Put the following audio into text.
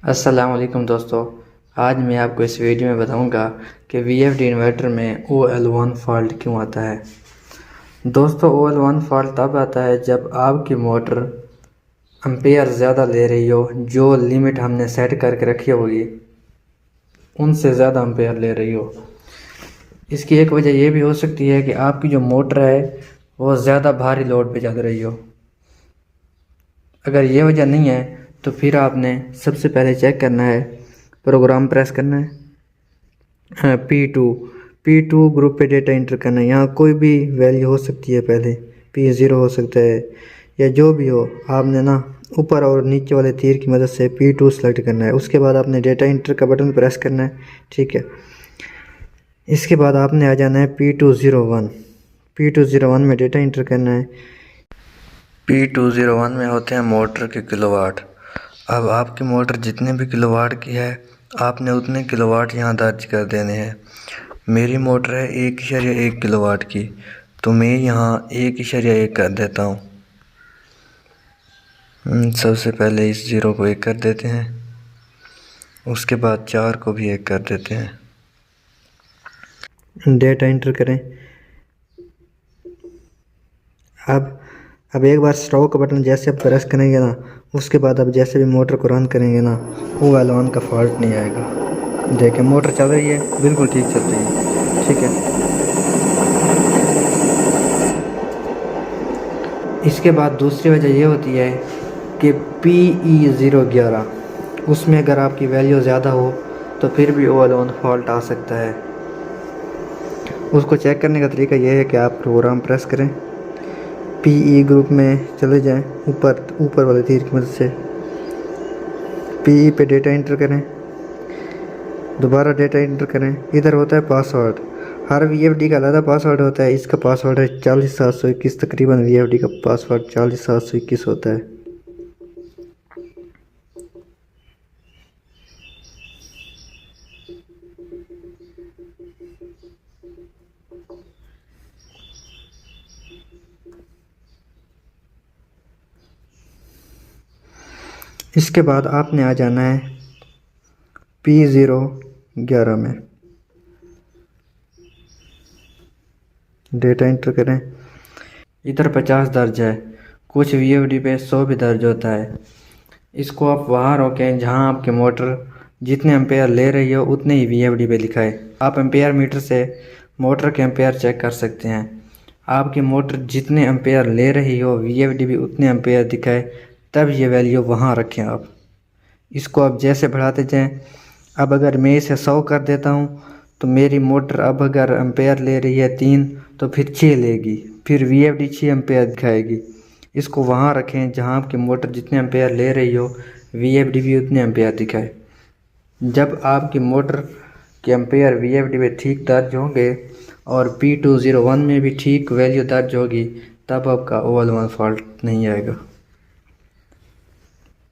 अस्सलाम वालेकुम दोस्तों, आज मैं आपको इस वीडियो में बताऊंगा कि VFD इन्वर्टर में OL1 फॉल्ट क्यों आता है। दोस्तों, OL1 फॉल्ट तब आता है जब आपकी मोटर एम्पेयर ज़्यादा ले रही हो, जो लिमिट हमने सेट करके रखी होगी उनसे ज़्यादा एम्पेयर ले रही हो। इसकी एक वजह यह भी हो सकती है कि आपकी जो मोटर है वो ज़्यादा भारी लोड पे चल रही हो। अगर ये वजह नहीं है तो फिर आपने सबसे पहले चेक करना है, प्रोग्राम प्रेस करना है, P2 ग्रुप पे डेटा इंटर करना है। यहाँ कोई भी वैल्यू हो सकती है, पहले P0 हो सकता है या जो भी हो। आपने ना ऊपर और नीचे वाले तीर की मदद से P2 सेलेक्ट करना है। उसके बाद आपने डेटा इंटर का बटन प्रेस करना है, ठीक है। इसके बाद आपने आ जाना है P201 में डेटा इंटर करना है। P201 में होते हैं मोटर के किलोवाट। अब आपकी मोटर जितने भी किलोवाट की है आपने उतने किलोवाट यहाँ दर्ज कर देने हैं। मेरी मोटर है 1.1 किलोवाट की, तो मैं यहाँ 1.1 कर देता हूँ। सबसे पहले इस 0 को 1 कर देते हैं, उसके बाद 4 को भी 1 कर देते हैं। डेटा इंटर करें। अब एक बार स्टॉप का बटन जैसे आप प्रेस करेंगे ना, उसके बाद अब जैसे भी मोटर को रन करेंगे ना, OL1 का फॉल्ट नहीं आएगा। देखें, मोटर चल रही है, बिल्कुल ठीक चल रही है, ठीक है। इसके बाद दूसरी वजह ये होती है कि PE011 उसमें अगर आपकी वैल्यू ज़्यादा हो तो फिर भी OL1 फॉल्ट आ सकता है। उसको चेक करने का तरीका यह है कि आप प्रोग्राम प्रेस करें, PE ग्रुप में चले जाएं, ऊपर वाले तीर की मदद से PE पे डेटा इंटर करें, दोबारा डेटा इंटर करें। इधर होता है पासवर्ड। हर VFD का अलग पासवर्ड होता है। इसका पासवर्ड है 40721। तकरीबन VFD का पासवर्ड 40721 होता है। इसके बाद आपने आ जाना है P011 में, डेटा इंटर करें। इधर 50 दर्ज है, कुछ VFD पे 100 भी दर्ज होता है। इसको आप वहाँ रोकें जहाँ आपके मोटर जितने एम्पेयर ले रही हो उतने ही VFD पे लिखा है। आप एम्पेयर मीटर से मोटर के एम्पेयर चेक कर सकते हैं। आपकी मोटर जितने एम्पेयर ले रही हो VFD भी उतने एम्पेयर दिखाए, तब ये वैल्यू वहाँ रखें आप। इसको आप जैसे बढ़ाते जाएं। अब अगर मैं इसे 100 कर देता हूँ तो मेरी मोटर अब अगर एम्पेयर ले रही है 3 तो फिर 6 लेगी, फिर VFD 6 एम्पेयर दिखाएगी। इसको वहाँ रखें जहाँ आपकी मोटर जितने एम्पेयर ले रही हो VFD भी उतने एम्पेयर दिखाए। जब आपकी मोटर के एम्पेयर VFD में ठीक दर्ज होंगे और P201 में भी ठीक वैल्यू दर्ज होगी, तब आपका OL1 फॉल्ट नहीं आएगा।